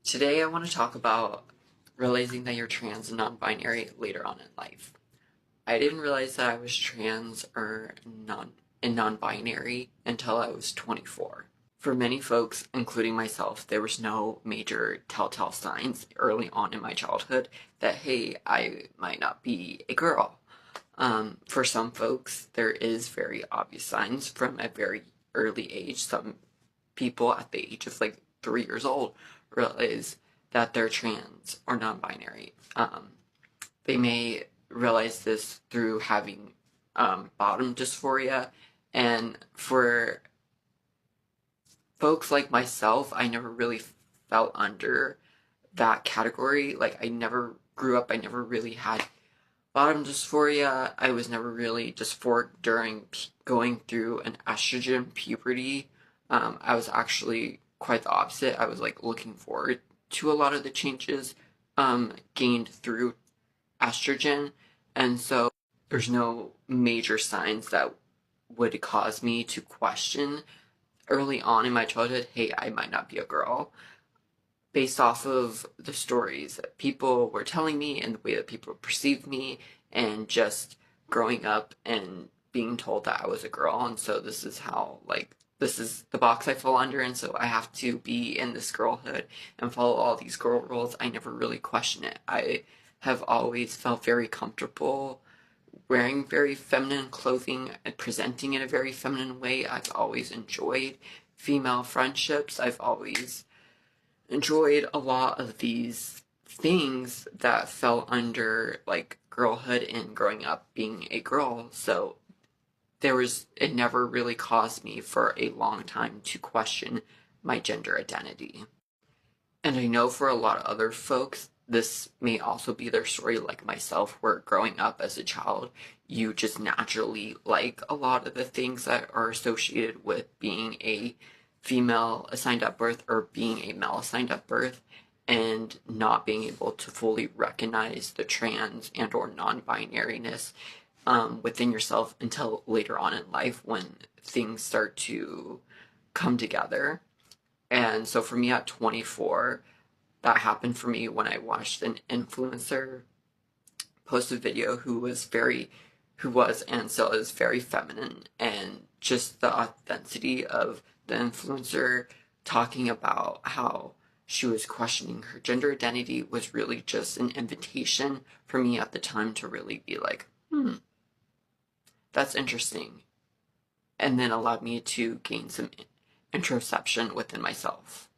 Today, I want to talk about realizing that you're trans and non-binary later on in life. I didn't realize that I was trans or non-binary until I was 24. For many folks, including myself, there was no major telltale signs early on in my childhood that, hey, I might not be a girl. For some folks, there is very obvious signs from a very early age. Some people at the age of like 3 years old realize that they're trans or non-binary. They may realize this through having bottom dysphoria, and for folks like myself, I never really fell under that category. Like, I never grew up, I never really had bottom dysphoria. I was never really dysphoric during going through an estrogen puberty. I was actually quite the opposite. I was like looking forward to a lot of the changes gained through estrogen, and so there's no major signs that would cause me to question early on in my childhood, hey, I might not be a girl, based off of the stories that people were telling me and the way that people perceived me, and just growing up and being told that I was a girl. And so this is how, like, this is the box I fall under, and so I have to be in this girlhood and follow all these girl rules. I never really question it. I have always felt very comfortable wearing very feminine clothing and presenting in a very feminine way. I've always enjoyed female friendships. I've always enjoyed a lot of these things that fell under like girlhood and growing up being a girl. So it never really caused me for a long time to question my gender identity. And I know for a lot of other folks, this may also be their story, like myself, where growing up as a child, you just naturally like a lot of the things that are associated with being a female assigned at birth or being a male assigned at birth, and not being able to fully recognize the trans and or non-binariness within yourself until later on in life when things start to come together. And so for me at 24, that happened for me when I watched an influencer post a video who was and still is very feminine, and just the authenticity of the influencer talking about how she was questioning her gender identity was really just an invitation for me at the time to really be like, that's interesting. And then allowed me to gain some introspection within myself.